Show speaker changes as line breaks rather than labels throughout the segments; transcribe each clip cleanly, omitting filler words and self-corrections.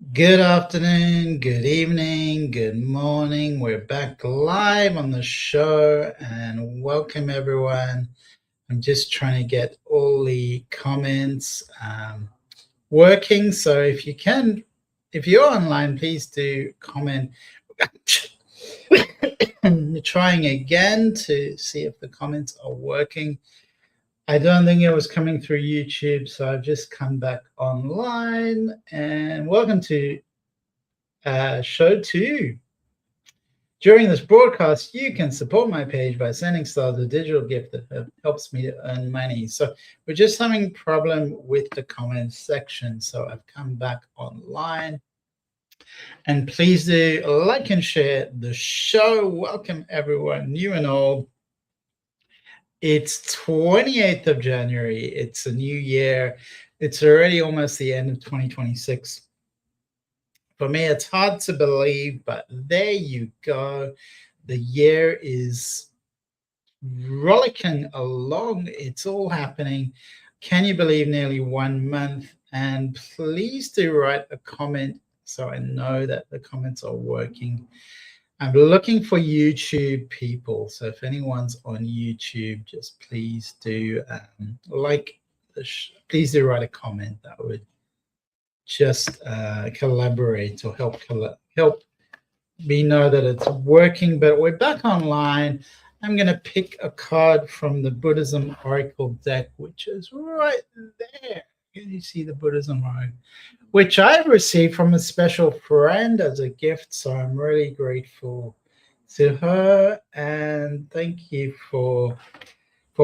Good afternoon, good evening, good morning. We're back live on the show and welcome everyone. I'm just trying to get all the comments working. So if you're online, please do comment. I'm trying again to see if the comments are working. I don't think it was coming through YouTube, so I've just come back online and welcome to show 2. During this broadcast, you can support my page by sending stars a digital gift that helps me to earn money. So we're just having a problem with the comments section. So I've come back online. And please do like and share the show. Welcome everyone, new and old. It's 28th of January. It's a new year. It's already almost the end of 2026. For me, it's hard to believe, but there you go. The year is rollicking along. It's all happening. Can you believe nearly 1 month? And please do write a comment so I know that the comments are working. I'm looking for YouTube people. So if anyone's on YouTube, just please do please do write a comment. That would just collaborate or help me know that it's working. But we're back online. I'm going to pick a card from the Buddhism Oracle deck, which is right there. Can you see the Buddhism Oracle? Which I've received from a special friend as a gift. So I'm really grateful to her. And thank you for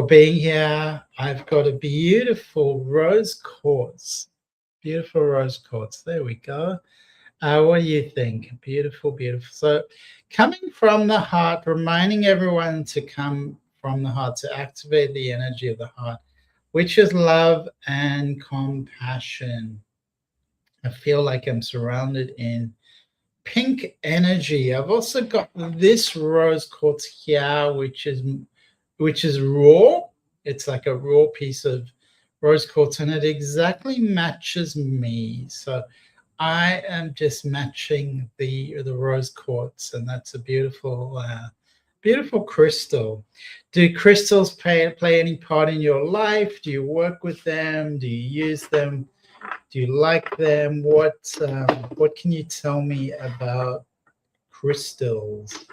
being here. I've got a beautiful rose quartz. Beautiful rose quartz. There we go. What do you think? Beautiful, beautiful. So coming from the heart, reminding everyone to come from the heart, to activate the energy of the heart, which is love and compassion. I feel like I'm surrounded in pink energy. I've also got this rose quartz here, which is raw. It's like a raw piece of rose quartz, and it exactly matches me. So I am just matching the rose quartz, and that's a beautiful beautiful crystal. Do crystals play any part in your life? Do you work with them? Do you use them? Do you like them? What can you tell me about crystals?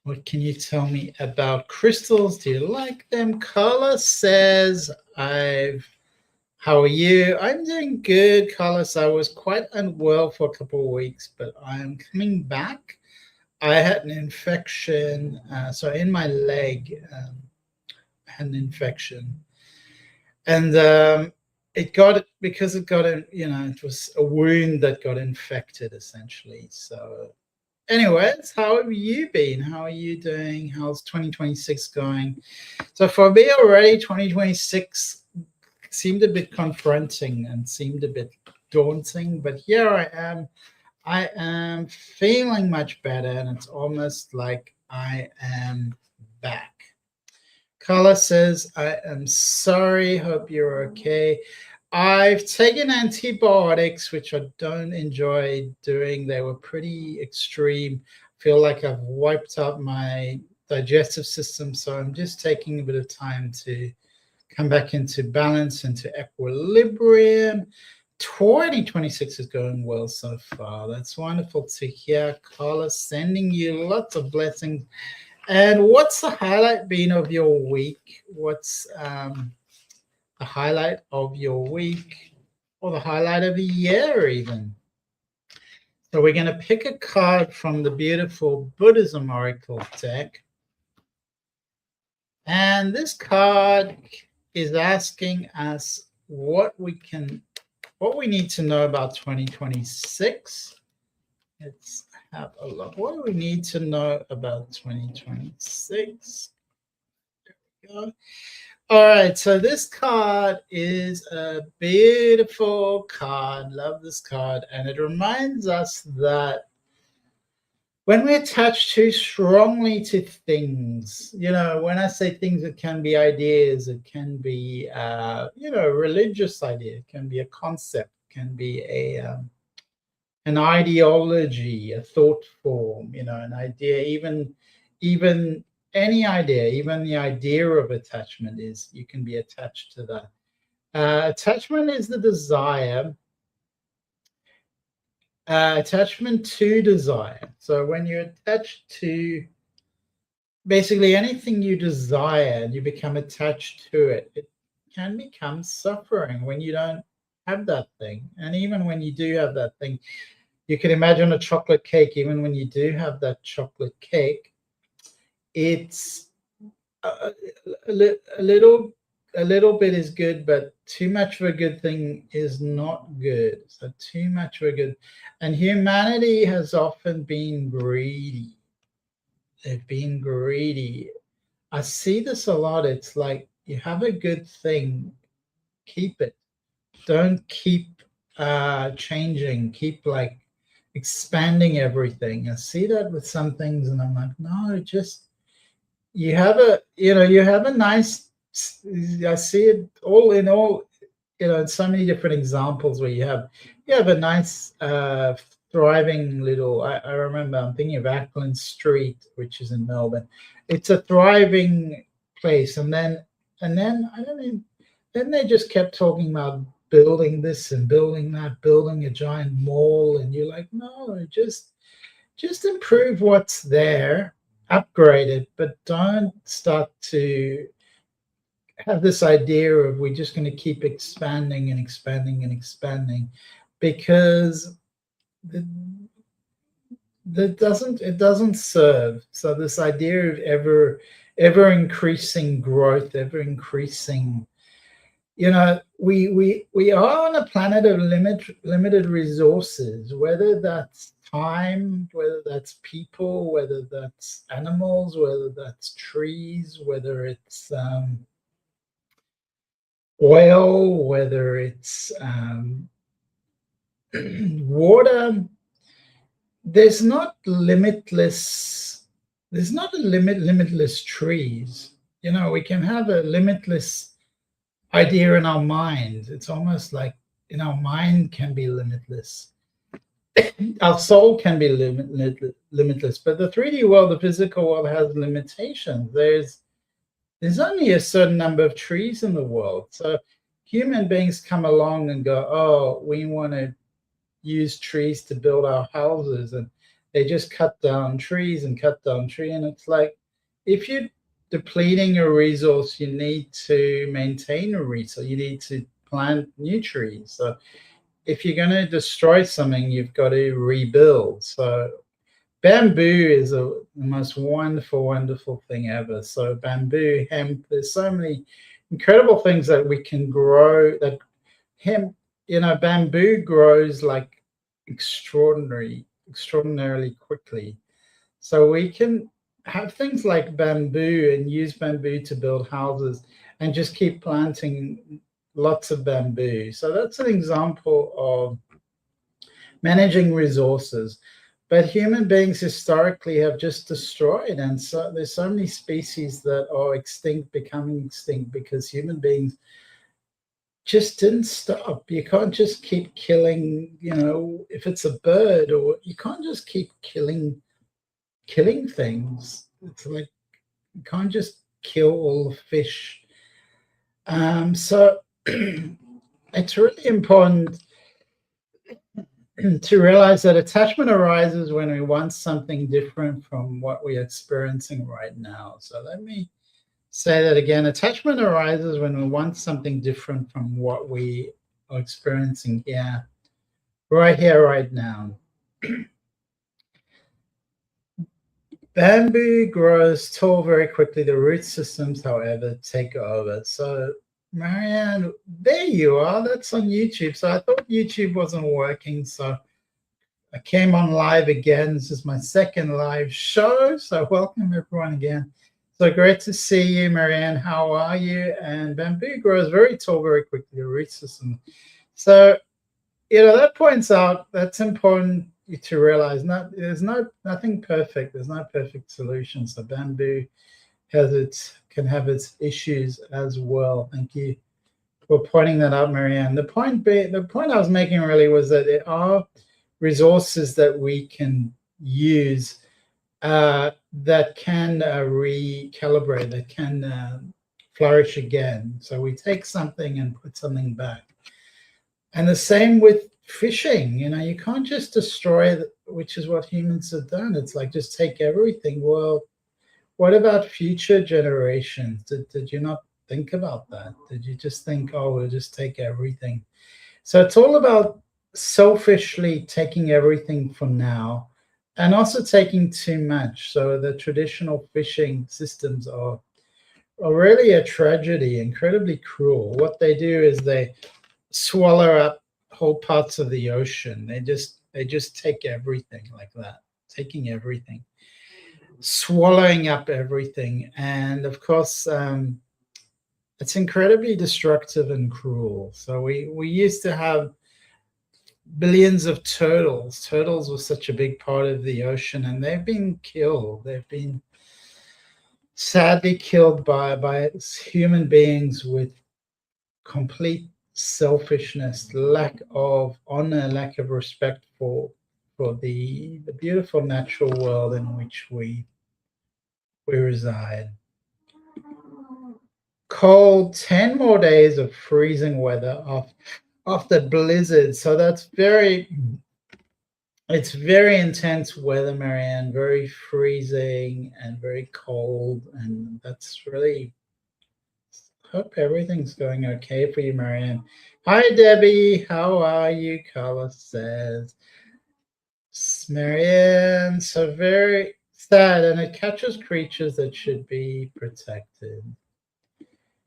What can you tell me about crystals? Do you like them? Carla says, how are you? I'm doing good, Carlos. I was quite unwell for a couple of weeks, but I'm coming back. I had an infection, so in my leg, I had an infection, and it got it was a wound that got infected essentially. So, anyways, how have you been? How are you doing? How's 2026 going? So for me already, 2026 seemed a bit confronting and seemed a bit daunting, but here I am. I am feeling much better, and it's almost like I am back. Carla says, I am sorry, hope you're okay. I've taken antibiotics, which I don't enjoy doing. They were pretty extreme. Feel like I've wiped out my digestive system, so I'm just taking a bit of time to come back into balance, into equilibrium. 2026 is going well so far. That's wonderful to hear, Carla. Sending you lots of blessings. And what's the highlight been of your week? What's the highlight of your week, or the highlight of the year even? So we're going to pick a card from the beautiful Buddhism Oracle deck. And this card is asking us what we need to know about 2026. Let's have a look. What do we need to know about 2026? There we go. All right, so this card is a beautiful card. Love this card. And it reminds us that when we attach too strongly to things, when I say things, it can be ideas, it can be, religious idea, it can be a concept, can be an ideology, a thought form, an idea, even any idea, even the idea of attachment is you can be attached to that. Attachment is the desire. Attachment to desire. So when you're attached to basically anything you desire and you become attached to it, it can become suffering when you don't have that thing. And even when you do have that thing, you can imagine a chocolate cake. Even when you do have that chocolate cake, it's a, a little bit is good, but too much of a good thing is not good. So too much of a good, and humanity has often been greedy. They've been greedy. I see this a lot. It's like you have a good thing, keep it. Don't keep changing. Keep like expanding everything. I see that with some things, and I'm like, no, just you have a nice. I see it all in all. In so many different examples where you have a nice thriving little. I remember I'm thinking of Ackland Street, which is in Melbourne. It's a thriving place, and then I don't know. Then they just kept talking about building this and building that, building a giant mall, and you're like, no, just improve what's there, upgrade it, but don't start to have this idea of we're just going to keep expanding and expanding and expanding, because it doesn't serve. So this idea of ever increasing growth, ever increasing, we are on a planet of limited resources, whether that's time, whether that's people, whether that's animals, whether that's trees, whether it's oil, whether it's water. There's not limitless trees. We can have a limitless idea in our mind. It's almost like our mind can be limitless. Our soul can be limitless, but the 3D world, the physical world, has limitations. There's only a certain number of trees in the world. So human beings come along and go, oh, we want to use trees to build our houses, and they just cut down trees and cut down trees. And it's like, if you're depleting a resource, you need to maintain a resource. You need to plant new trees. So if you're going to destroy something, you've got to rebuild. So bamboo is the most wonderful, wonderful thing ever. So bamboo, hemp, there's so many incredible things that we can grow. That hemp, bamboo grows like extraordinarily quickly. So we can have things like bamboo and use bamboo to build houses and just keep planting lots of bamboo. So that's an example of managing resources. But human beings historically have just destroyed, and so there's so many species that are extinct, becoming extinct, because human beings just didn't stop. You can't just keep killing, if it's a bird, or you can't just keep killing things. It's like you can't just kill all the fish. So it's really important to realize that attachment arises when we want something different from what we're experiencing right now. So let me say that again. Attachment arises when we want something different from what we are experiencing here, right now. Bamboo grows tall very quickly. The root systems, however, take over. So Marianne, there you are. That's on YouTube. So I thought YouTube wasn't working. So I came on live again. This is my second live show. So welcome everyone again. So great to see you, Marianne. How are you? And bamboo grows very tall very quickly, the root system. So, that points out, that's important to realize, there's nothing perfect. There's no perfect solution. So bamboo can have its issues as well. Thank you for pointing that out, Marianne. The point I was making really was that there are resources that we can use that can recalibrate, that can flourish again. So we take something and put something back. And the same with fishing. You can't just destroy it, which is what humans have done. It's like just take everything. Well, what about future generations? Did you not think about that? Did you just think, oh, we'll just take everything? So it's all about selfishly taking everything for now and also taking too much. So the traditional fishing systems are really a tragedy, incredibly cruel. What they do is they swallow up whole parts of the ocean. They just take everything like that, taking everything, swallowing up everything. And of course, it's incredibly destructive and cruel. So we used to have billions of turtles. Turtles were such a big part of the ocean, and they've been killed. They've been sadly killed by human beings with complete selfishness, lack of honor, lack of respect for the beautiful natural world in which we reside. Cold, 10 more days of freezing weather after blizzard. So it's very intense weather, Marianne, very freezing and very cold. And that's really, hope everything's going okay for you, Marianne. Hi, Debbie. How are you? Carla says. Marianne, so very sad, and it catches creatures that should be protected.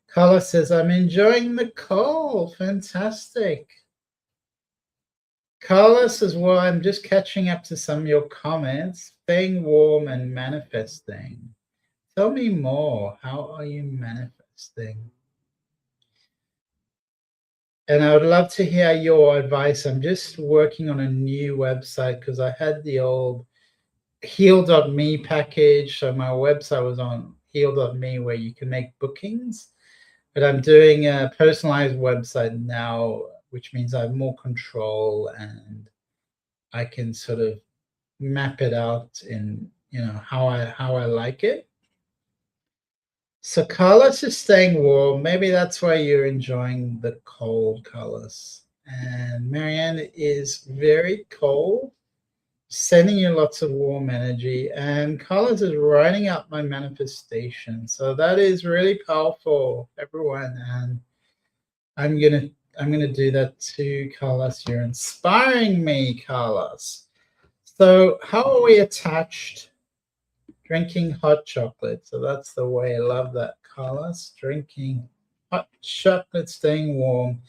Carla says, I'm enjoying the cold. Fantastic. Carla says, well, I'm just catching up to some of your comments. Staying warm and manifesting. Tell me more. How are you manifesting? And I would love to hear your advice. I'm just working on a new website because I had the old heal.me package. So my website was on heal.me where you can make bookings. But I'm doing a personalized website now, which means I have more control and I can sort of map it out in how I like it. So Carlos is staying warm. Maybe that's why you're enjoying the cold, Carlos. And Marianne is very cold, sending you lots of warm energy. And Carlos is writing up my manifestation. So that is really powerful, everyone. And I'm gonna do that too, Carlos. You're inspiring me, Carlos. So how are we attached? Drinking hot chocolate. So that's the way. I love that, Carlos. Drinking hot chocolate, staying warm.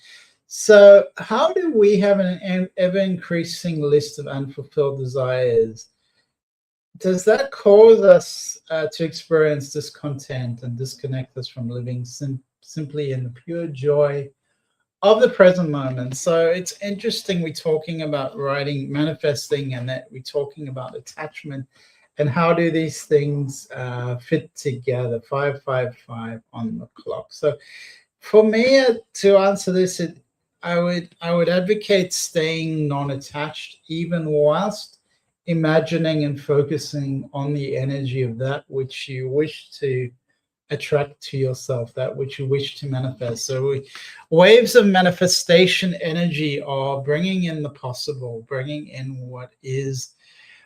So how do we have an ever-increasing list of unfulfilled desires? Does that cause us to experience discontent and disconnect us from living simply in the pure joy of the present moment? So it's interesting we're talking about writing, manifesting, and that we're talking about attachment. And how do these things fit together? 555 on the clock. So for me, to answer this, I would advocate staying non-attached, even whilst imagining and focusing on the energy of that which you wish to attract to yourself, that which you wish to manifest. So waves of manifestation energy are bringing in the possible, bringing in what is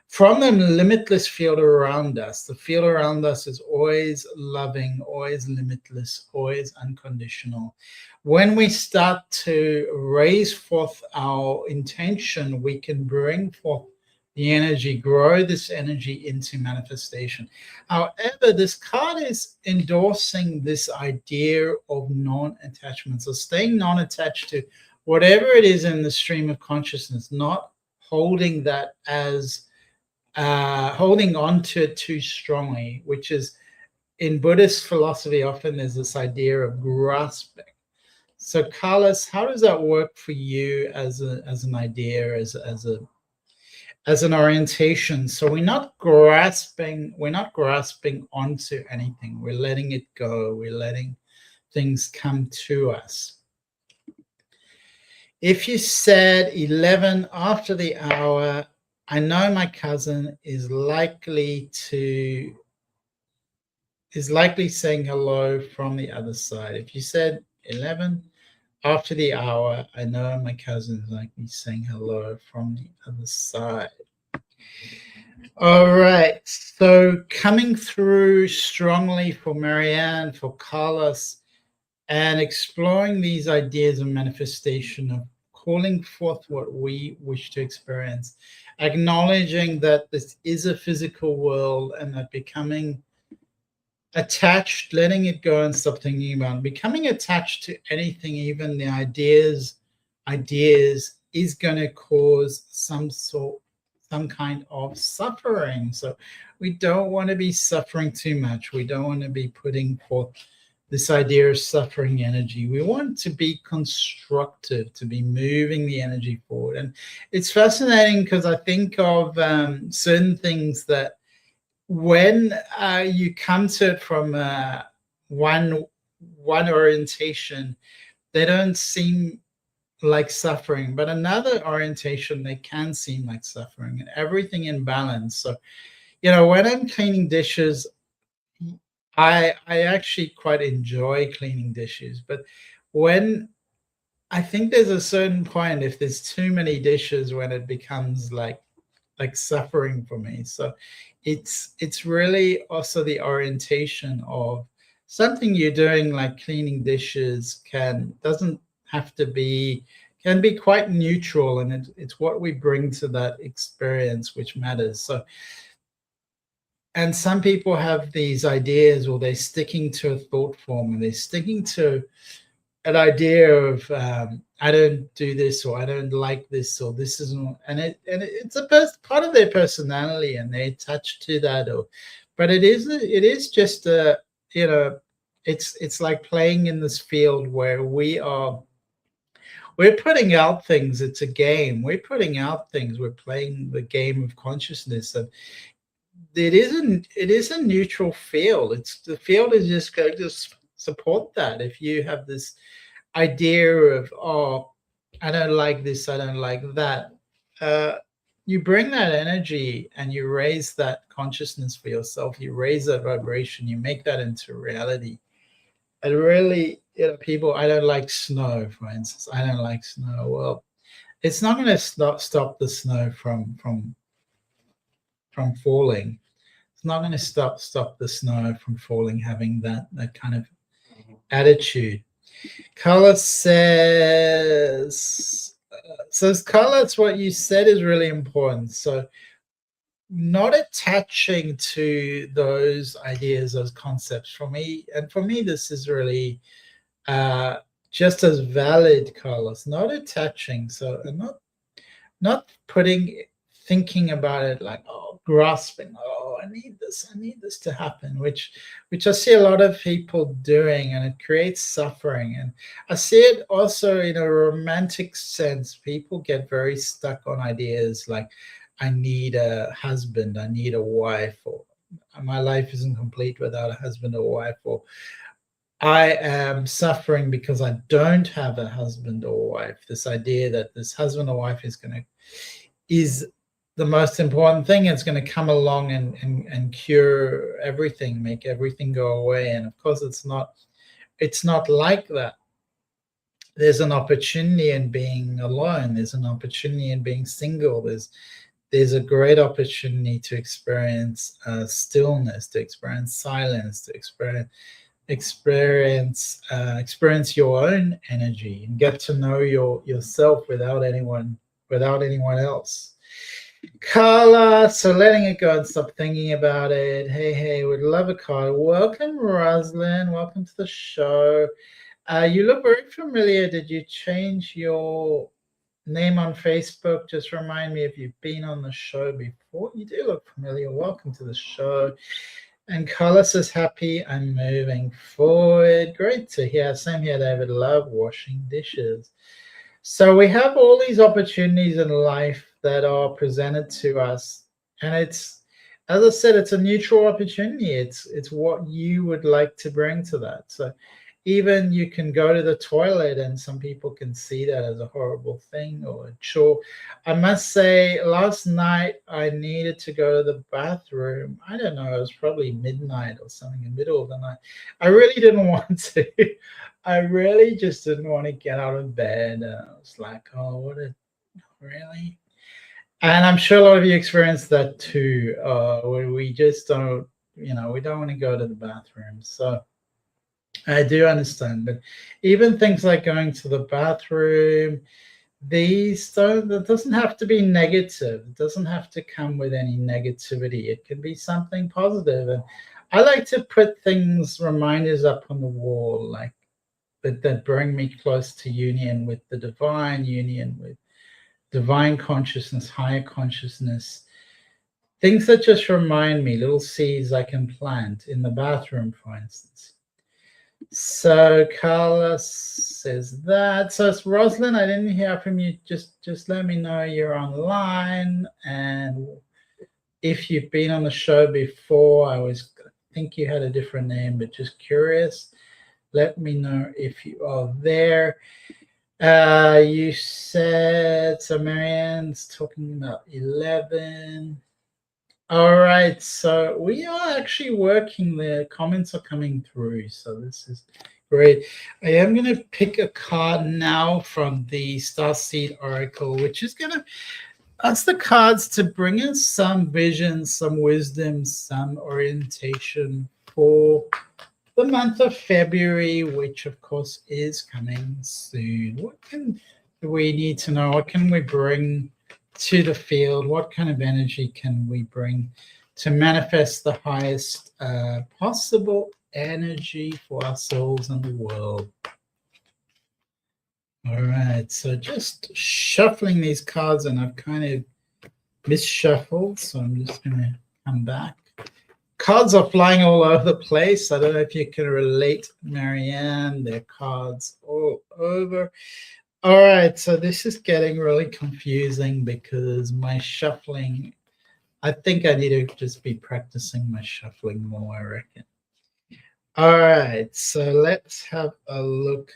from the limitless field around us. The field around us is always loving, always limitless, always unconditional. When we start to raise forth our intention, we can bring forth the energy, grow this energy into manifestation. However, this card is endorsing this idea of non-attachment. So staying non-attached to whatever it is in the stream of consciousness, not holding that as holding on to it too strongly, which is in Buddhist philosophy, often there's this idea of grasping. So Carlos, how does that work for you as an idea, as an orientation? So we're not grasping onto anything. We're letting it go. We're letting things come to us. If you said 11 after the hour, I know my cousin is likely saying hello from the other side. If you said 11 after the hour, I know my cousin is likely saying hello from the other side. All right. So coming through strongly for Marianne, for Carlos, and exploring these ideas of manifestation, of calling forth what we wish to experience, acknowledging that this is a physical world and that becoming attached, letting it go and stop thinking about it, becoming attached to anything, even the ideas is going to cause some kind of suffering. So we don't want to be suffering too much. We don't want to be putting forth this idea of suffering energy. We want to be constructive, to be moving the energy forward. And it's fascinating because I think of certain things that when you come to it from one orientation, they don't seem like suffering, but another orientation, they can seem like suffering, and everything in balance. So, when I'm cleaning dishes, I actually quite enjoy cleaning dishes, but when I think there's a certain point, if there's too many dishes, when it becomes like suffering for me. So it's really also the orientation of something you're doing, like cleaning dishes doesn't have to be, can be quite neutral, and it's what we bring to that experience which matters. So, and some people have these ideas, or they're sticking to a thought form, and they're sticking to an idea of I don't do this, or I don't like this, or this isn't, and it's a part of their personality, and they're attached to that. But it is just it's like playing in this field where we're putting out things. It's a game. We're putting out things. We're playing the game of consciousness, and it is a neutral field. The field is just going to support that. If you have this idea of, oh, I don't like this, I don't like that, you bring that energy and you raise that consciousness for yourself, you raise that vibration, you make that into reality. And really, people, I don't like snow, for instance. I don't like snow. Well, it's not going to stop the snow from falling. It's not going to stop the snow from falling, having that kind of attitude. Carla says, Carla, it's what you said is really important. So not attaching to those ideas, those concepts. For me, this is really just as valid, Carlos. Not attaching. So, and not thinking about it like, oh, grasping, oh, I need this to happen, which I see a lot of people doing, and it creates suffering. And I see it also in a romantic sense. People get very stuck on ideas like, I need a husband, I need a wife, or my life isn't complete without a husband or wife, or I am suffering because I don't have a husband or wife. This idea that this husband or wife is the most important thing. It's going to come along and cure everything, make everything go away. And of course, it's not like that. There's an opportunity in being alone. There's an opportunity in being single. There's a great opportunity to experience stillness, to experience silence, to experience your own energy, and get to know yourself without anyone else. Carla, so letting it go and stop thinking about it. Hey, would love a card. Welcome, Roslyn. Welcome to the show. You look very familiar. Did you change your name on Facebook? Just remind me if you've been on the show before. You do look familiar. Welcome to the show. And Carla says, happy I'm moving forward. Great to hear. Same here, David. Love washing dishes. So we have all these opportunities in life that are presented to us, and it's, as I said, it's a neutral opportunity. It's what you would like to bring to that. So even you can go to the toilet and some people can see that as a horrible thing or a chore. I must say, last night I needed to go to the bathroom. I don't know, it was probably midnight or something, in the middle of the night. I really didn't want to. I really just didn't want to get out of bed. I was like, oh, really? And I'm sure a lot of you experience that too, where we just don't, we don't want to go to the bathroom. So I do understand, but even things like going to the bathroom, that doesn't have to be negative. It doesn't have to come with any negativity. It can be something positive. And I like to put reminders up on the wall, like that bring me close to union with the divine, union with divine consciousness, higher consciousness. Things that just remind me, little seeds I can plant in the bathroom, for instance. So Carla says that. So it's Rosalind, I didn't hear from you. Just let me know you're online, and if you've been on the show before. I think you had a different name, but just curious. Let me know if you are there. You said, so Marianne's talking about 11. All right, so we are actually working. The comments are coming through, so this is great. I am going to pick a card now from the Starseed Oracle, which is going to ask the cards to bring us some vision, some wisdom, some orientation for the month of February, which of course is coming soon. What do we need to know? What can we bring to the field? What kind of energy can we bring to manifest the highest possible energy for ourselves and the world? All right, so just shuffling these cards, and I've kind of misshuffled, so I'm just going to come back. Cards are flying all over the place. I don't know if you can relate, Marianne. There are cards all over. All right, so this is getting really confusing because my shuffling, I think I need to just be practicing my shuffling more, I reckon. All right, so let's have a look.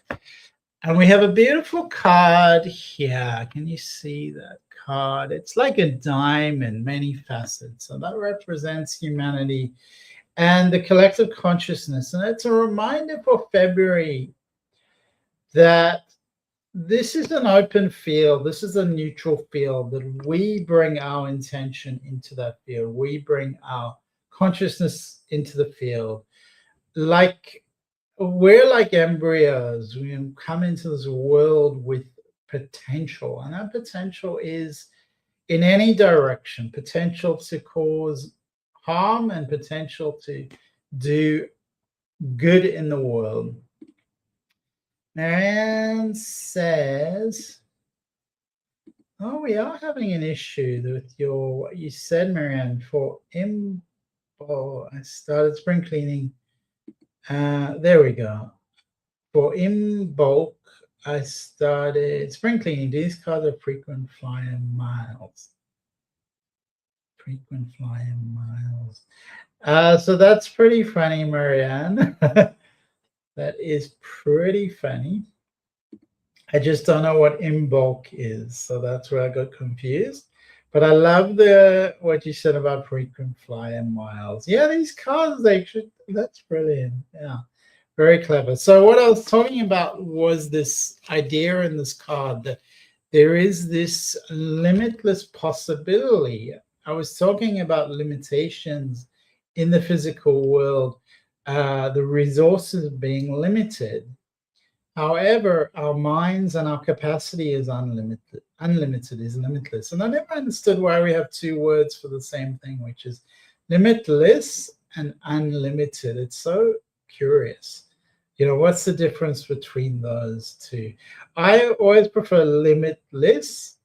And we have a beautiful card here. Can you see that card? It's like a diamond, many facets. So that represents humanity and the collective consciousness. And it's a reminder for February that this is an open field. This is a neutral field, that we bring our intention into that field. We bring our consciousness into the field. We're like embryos. We come into this world with potential, and that potential is in any direction, potential to cause harm and potential to do good in the world. Marianne says, oh, we are having an issue with what you said, Marianne, for I started spring cleaning. There we go. For in bulk, I started spring cleaning. These cards are frequent flyer miles. Frequent flyer miles. So that's pretty funny, Marianne. That is pretty funny. I just don't know what in bulk is, so that's where I got confused. But I love what you said about frequent flyer miles. Yeah, these cards, that's brilliant. Yeah, very clever. So what I was talking about was this idea in this card that there is this limitless possibility. I was talking about limitations in the physical world, the resources being limited. However, our minds and our capacity is unlimited. Unlimited is limitless. And I never understood why we have two words for the same thing, which is limitless and unlimited. It's so curious. What's the difference between those two? I always prefer limitless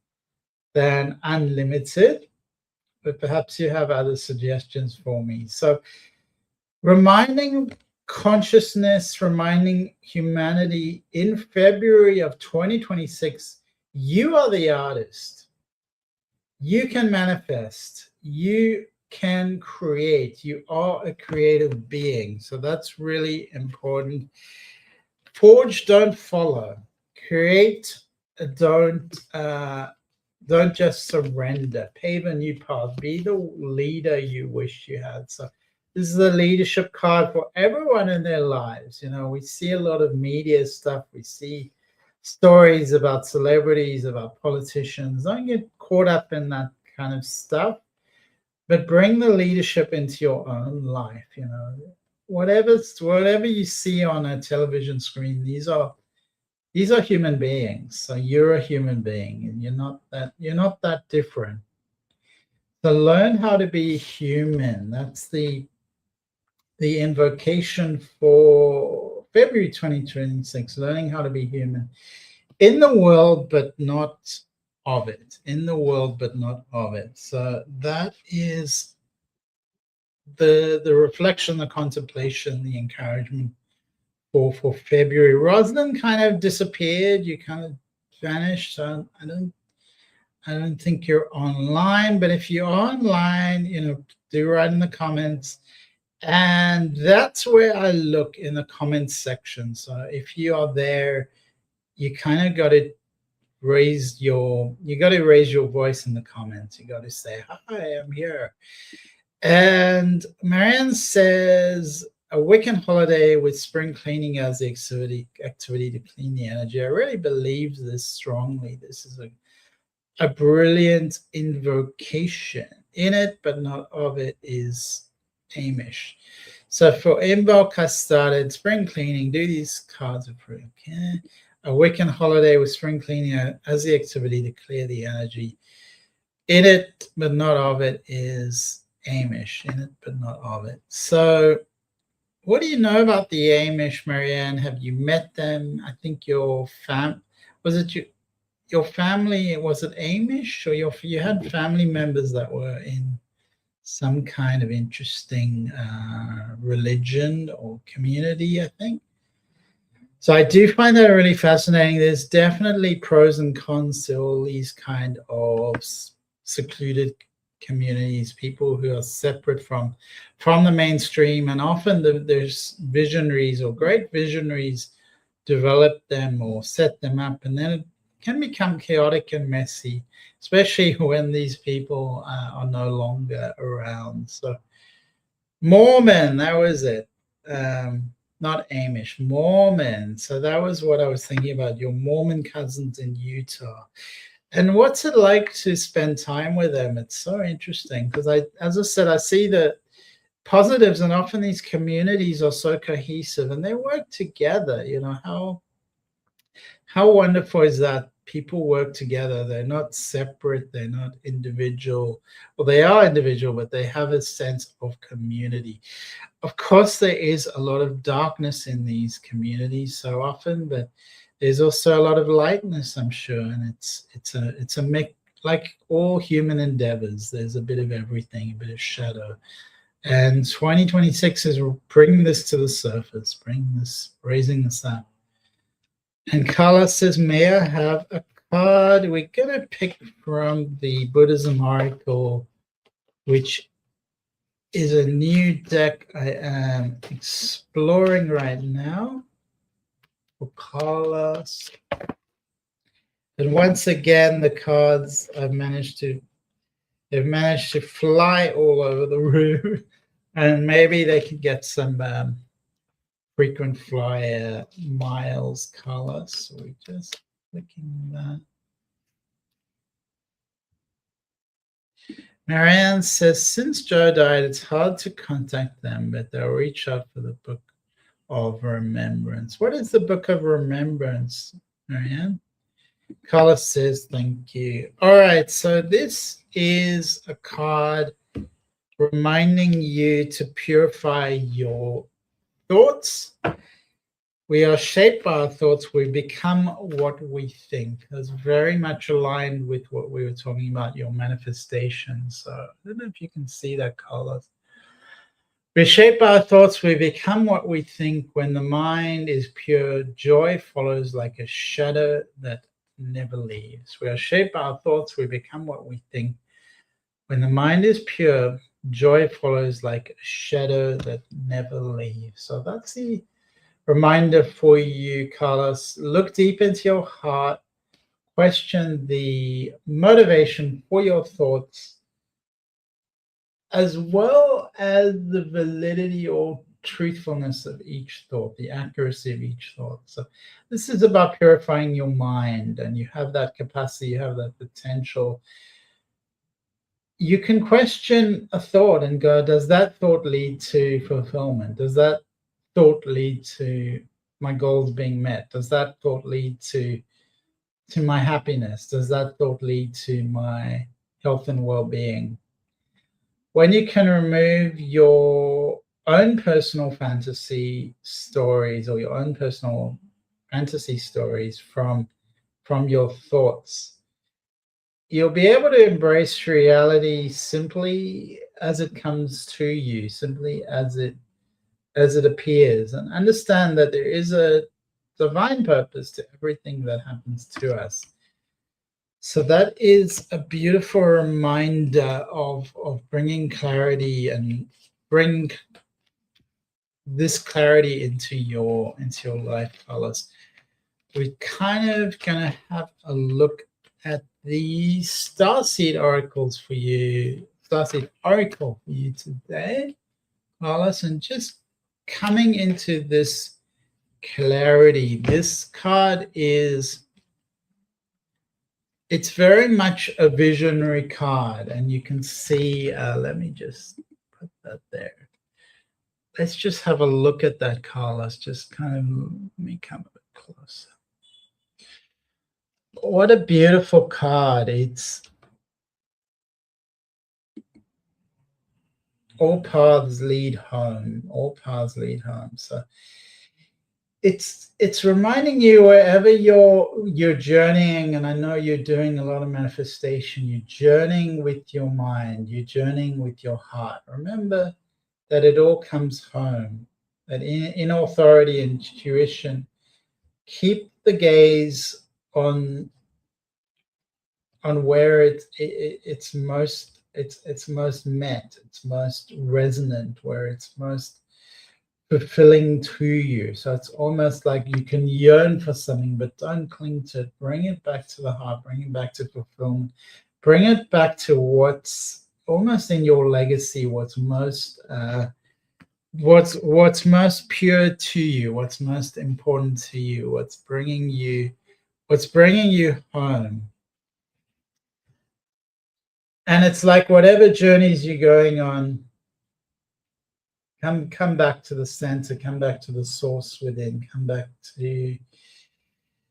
than unlimited, but perhaps you have other suggestions for me. So reminding consciousness, reminding humanity in February of 2026, you are the artist. You can manifest. You can create. You are a creative being. So that's really important. Forge, don't follow. Create, don't just surrender. Pave a new path. Be the leader you wish you had. So this is a leadership card for everyone in their lives. We see a lot of media stuff. We see stories about celebrities, about politicians. Don't get caught up in that kind of stuff, but bring the leadership into your own life. Whatever you see on a television screen, these are human beings. So you're a human being, and you're not that different. So learn how to be human. That's the invocation for February 2026. Learning how to be human in the world, but not of it. In the world, but not of it. So that is the reflection, the contemplation, the encouragement for February. Rosalind kind of disappeared. You kind of vanished. So I don't think you're online, but if you're online, do write in the comments. And that's where I look, in the comments section. So if you are there, you kind of got to raise your voice in the comments. You got to say, hi, I'm here. And Marianne says, a weekend holiday with spring cleaning as the activity to clean the energy. I really believe this strongly. This is a brilliant invocation. In it, but not of it, is Amish. So for invoke, I started spring cleaning. Do these cards are free. Okay. A weekend holiday with spring cleaning as the activity to clear the energy. In it, but not of it, is Amish. In it, but not of it. So what do you know about the Amish, Marianne? Have you met them? I think your family, was it Amish, or you had family members that were in some kind of interesting religion or community, I think. So I do find that really fascinating. There's definitely pros and cons to all these kind of secluded communities, people who are separate from the mainstream, and often there's visionaries or great visionaries develop them or set them up, and then it can become chaotic and messy, especially when these people are no longer around. So Mormon, that was it. Not Amish, Mormon. So that was what I was thinking about, your Mormon cousins in Utah. And what's it like to spend time with them? It's so interesting because as I said, I see the positives, and often these communities are so cohesive and they work together. How wonderful is that? People work together. They're not separate. They're not individual. Well, they are individual, but they have a sense of community. Of course, there is a lot of darkness in these communities so often, but there's also a lot of lightness, I'm sure. And it's a mix, like all human endeavors. There's a bit of everything, a bit of shadow. And 2026 is bringing this to the surface, raising this up. And Carla says, may I have a card? We're going to pick from the Buddhism article, which is a new deck I am exploring right now for Carla. And once again, the cards they've managed to fly all over the room, and maybe they could get some frequent flyer miles, Carla. So we're just clicking that. Marianne says, since Joe died, it's hard to contact them, but they'll reach out for the Book of Remembrance. What is the Book of Remembrance, Marianne? Carla says, thank you. All right, so this is a card reminding you to purify your thoughts. We are shaped by our thoughts. We become what we think. That's very much aligned with what we were talking about, your manifestation. So I don't know if you can see that, Carlos. We shape our thoughts. We become what we think. When the mind is pure, joy follows like a shadow that never leaves. We are shaped by our thoughts. We become what we think. When the mind is pure, joy follows like a shadow that never leaves. So that's the reminder for you, Carlos. Look deep into your heart. Question the motivation for your thoughts, as well as the validity or truthfulness of each thought, the accuracy of each thought. So this is about purifying your mind, and you have that capacity, you have that potential. You can question a thought and go, does that thought lead to fulfillment? Does that thought lead to my goals being met? Does that thought lead to my happiness? Does that thought lead to my health and well-being? When you can remove your own personal fantasy stories or your own personal fantasy stories from your thoughts, you'll be able to embrace reality simply as it comes to you, simply as it appears, and understand that there is a divine purpose to everything that happens to us. So that is a beautiful reminder of bringing clarity and bring this clarity into your life, Carlos. We're kind of gonna have a look at the starseed oracles for you, starseed oracle for you today, Carlos, and just coming into this clarity. This card is, it's very much a visionary card, and you can see, let me just put that there. Let's just have a look at that, Carlos. Just kind of, let me come a bit closer. What a beautiful card. It's all paths lead home. All paths lead home. So it's reminding you, wherever you're journeying, and I know you're doing a lot of manifestation, you're journeying with your mind, you're journeying with your heart. Remember that it all comes home, that in authority and intuition, keep the gaze on where it's most met, it's most resonant, where it's most fulfilling to you. So it's almost like you can yearn for something, but don't cling to it. Bring it back to the heart, bring it back to fulfillment, bring it back to what's almost in your legacy, what's most most pure to you, what's most important to you, what's bringing you home. And it's like whatever journeys you're going on, come back to the center, come back to the source within, come back to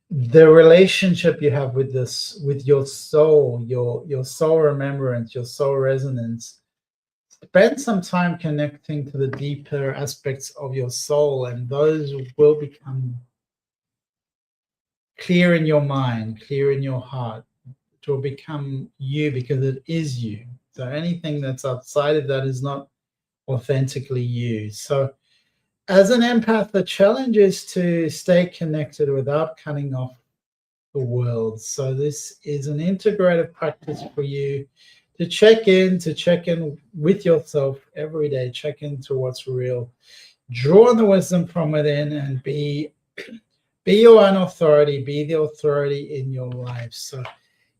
the relationship you have with this, with your soul, your soul remembrance, your soul resonance. Spend some time connecting to the deeper aspects of your soul, and those will become clear in your mind, clear in your heart. It will become you, because it is you. So anything that's outside of that is not authentically you. So as an empath, the challenge is to stay connected without cutting off the world. So this is an integrative practice for you to check in with yourself every day, check into what's real, draw on the wisdom from within, and be your own authority, be the authority in your life. So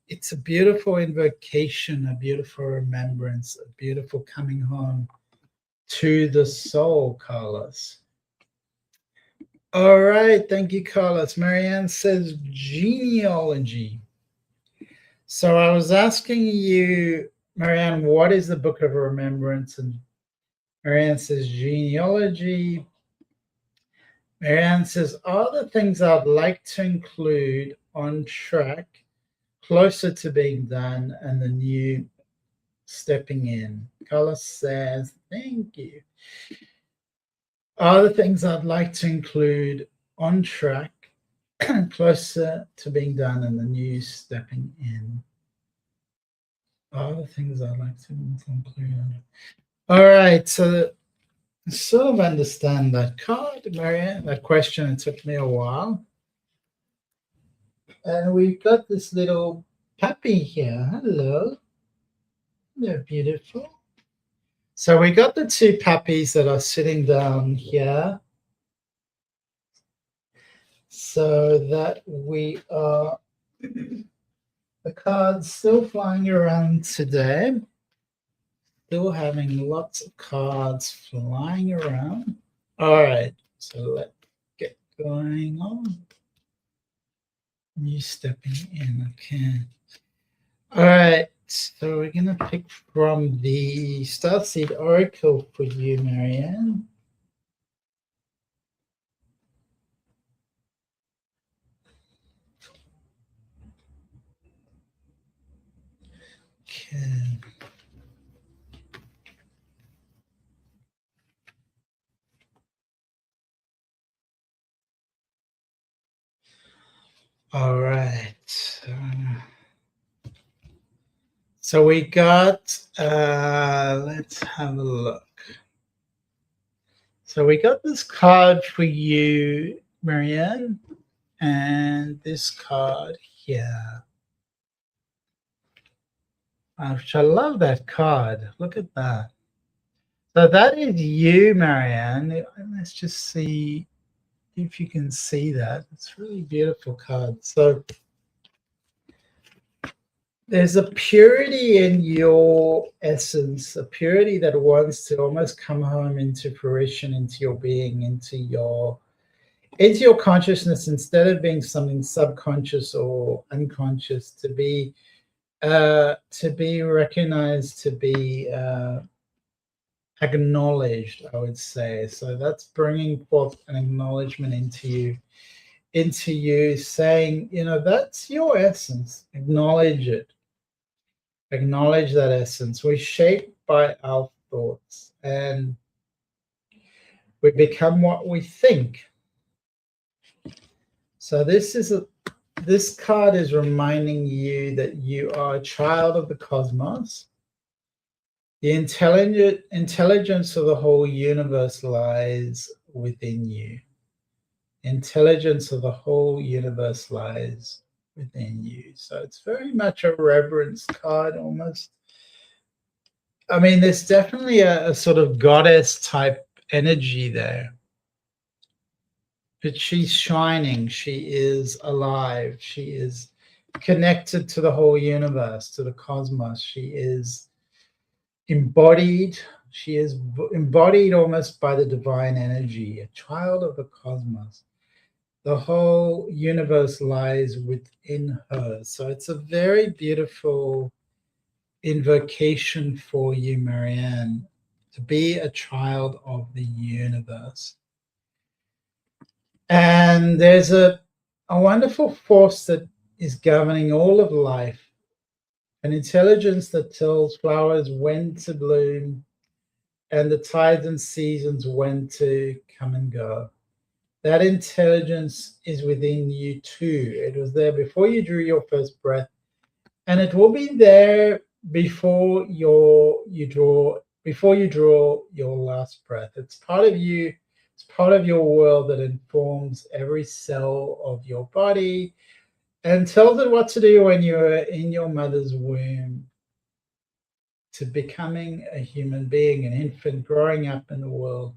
it's a beautiful invocation, a beautiful remembrance, a beautiful coming home to the soul, Carlos. All right, thank you, Carlos. Marianne says genealogy. So I was asking you, Marianne, what is the Book of Remembrance? And Marianne says genealogy. Marianne says, are the things I'd like to include on track, closer to being done, and the new stepping in? Carlos says, thank you. Are the things I'd like to include on track, closer to being done, and the new stepping in? Are the things I'd like to include on it? All right, so I sort of understand that card, Marianne, that question. It took me a while. And we've got this little puppy here. Hello. They're beautiful. So we got the two puppies that are sitting down here. so that we are the cards still flying around today. Still having lots of cards flying around. All right, so let's get going on. You stepping in, okay. All right, so we're gonna pick from the Starseed Oracle for you, Marianne. Okay. All right. So we got, let's have a look. So we got this card for you, Marianne, and this card here. I love that card. Look at that. So that is you, Marianne. Let's just see if you can see that. It's a really beautiful card. So there's a purity in your essence, a purity that wants to almost come home into fruition, into your being, into your consciousness, instead of being something subconscious or unconscious, to be recognized, to be acknowledged, I would say. So that's bringing forth an acknowledgement into you, saying, that's your essence. Acknowledge it. Acknowledge that essence. We're shaped by our thoughts, and we become what we think. So this card is reminding you that you are a child of the cosmos. The intelligence of the whole universe lies within you. Intelligence of the whole universe lies within you. So it's very much a reverence card almost. I mean, there's definitely a sort of goddess type energy there. But she's shining. She is alive. She is connected to the whole universe, to the cosmos. She is embodied. She is embodied almost by the divine energy, a child of the cosmos. The whole universe lies within her. So it's a very beautiful invocation for you, Marianne, to be a child of the universe. And there's a wonderful force that is governing all of life, an intelligence that tells flowers when to bloom and the tides and seasons when to come and go. That intelligence is within you too. It was there before you drew your first breath, and it will be there before you draw your last breath. It's part of you. It's part of your world that informs every cell of your body and tells it what to do when you're in your mother's womb, to becoming a human being, an infant growing up in the world,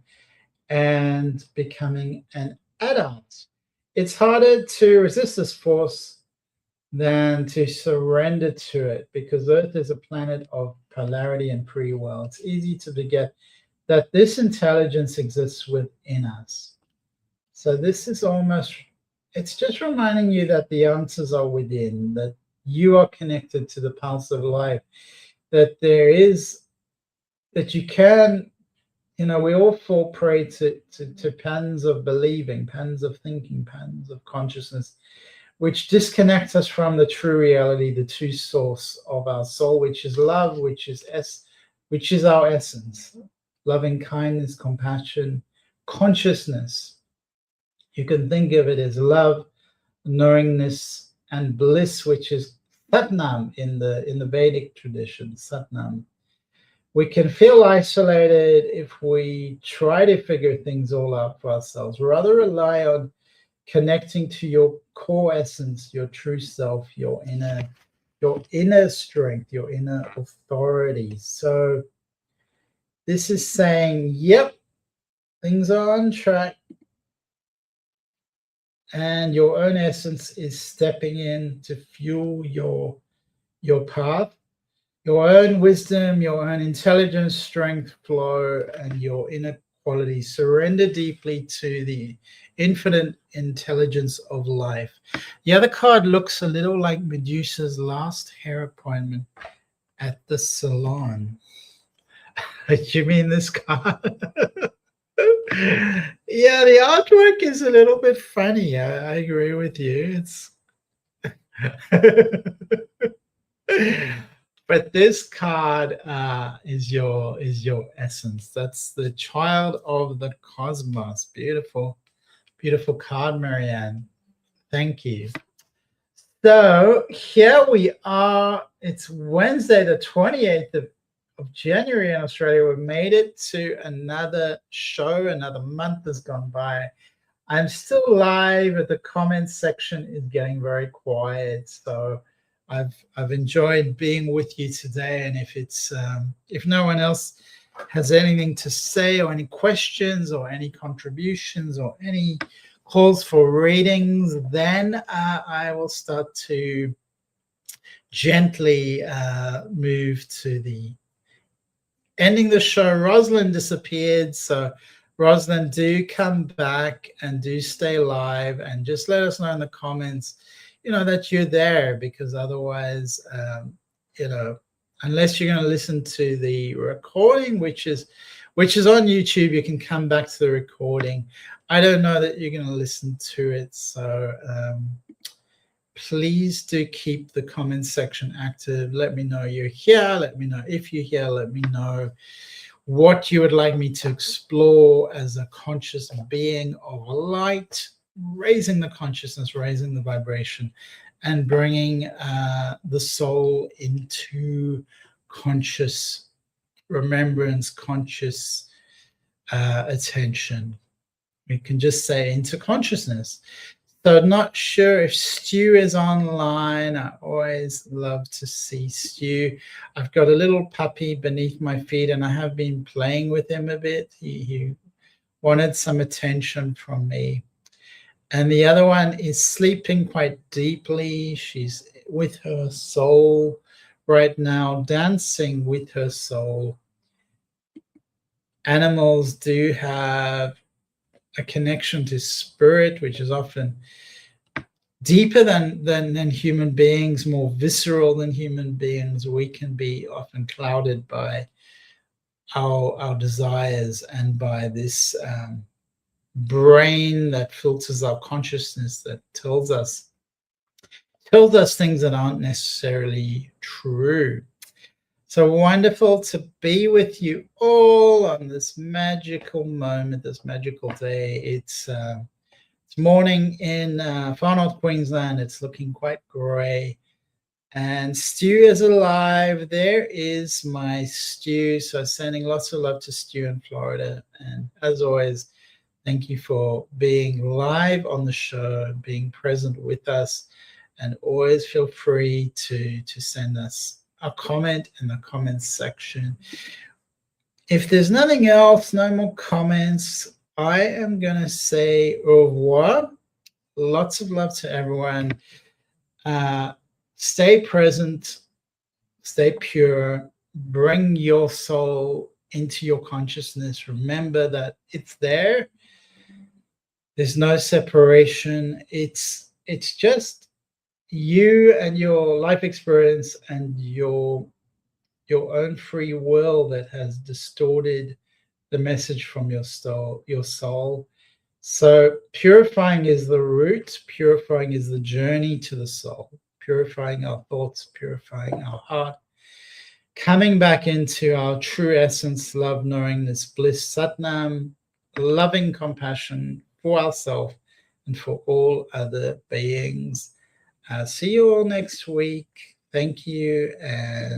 and becoming an adult. It's harder to resist this force than to surrender to it, because Earth is a planet of polarity and free will. It's easy to forget that this intelligence exists within us. So this is almost, it's just reminding you that the answers are within, that you are connected to the pulse of life, that that you can, we all fall prey to patterns of believing, patterns of thinking, patterns of consciousness, which disconnects us from the true reality, the true source of our soul, which is love, which is our essence. Loving kindness, compassion, consciousness. You can think of it as love, knowingness, and bliss, which is Satnam in the Vedic tradition. Satnam. We can feel isolated if we try to figure things all out for ourselves. Rather rely on connecting to your core essence, your true self, your inner strength, your inner authority. So this is saying, yep, things are on track. and your own essence is stepping in to fuel your path, your own wisdom, your own intelligence, strength, flow, and your inner quality. Surrender deeply to the infinite intelligence of life. The other card looks a little like Medusa's last hair appointment at the salon. You mean this card? Yeah, the artwork is a little bit funny. I agree with you. It's but this card is your essence. That's the child of the cosmos. Beautiful, beautiful card, Marianne. Thank you. So here we are. It's Wednesday, the 28th of January in Australia. We've made it to another show. Another month has gone by. I'm still live, but the comments section is getting very quiet. So I've enjoyed being with you today. And if no one else has anything to say, or any questions, or any contributions, or any calls for readings, then I will start to gently move to the ending the show. Rosalind disappeared, so Rosalind, do come back and do stay live, and just let us know in the comments, that you're there, because otherwise, unless you're going to listen to the recording, which is on YouTube, you can come back to the recording. I don't know that you're going to listen to it, so please do keep the comment section active. Let me know you're here. Let me know if you're here. Let me know what you would like me to explore as a conscious being of light, raising the consciousness, raising the vibration, and bringing the soul into conscious remembrance, conscious attention. We can just say into consciousness. So not sure if Stu is online. I always love to see Stu. I've got a little puppy beneath my feet, and I have been playing with him a bit. He wanted some attention from me. And the other one is sleeping quite deeply. She's with her soul right now, dancing with her soul. Animals do have a connection to spirit, which is often deeper than human beings, more visceral than human beings. We can be often clouded by our desires and by this brain that filters our consciousness, that tells us things that aren't necessarily true. So wonderful to be with you all on this magical moment, this magical day. It's morning in far north Queensland. It's looking quite grey. And Stu is alive. There is my Stu. So sending lots of love to Stu in Florida. And as always, thank you for being live on the show, being present with us. And always feel free to send us a comment in the comments section. If there's nothing else, no more comments, I am going to say au revoir. Lots of love to everyone. Stay present, stay pure, bring your soul into your consciousness. Remember that it's there. There's no separation. It's just you and your life experience and your own free will that has distorted the message from your soul. So purifying is the root. Purifying is the journey to the soul. Purifying our thoughts, purifying our heart, coming back into our true essence, love, knowingness, bliss, Satnam, loving compassion for ourselves and for all other beings. See you all next week. Thank you. And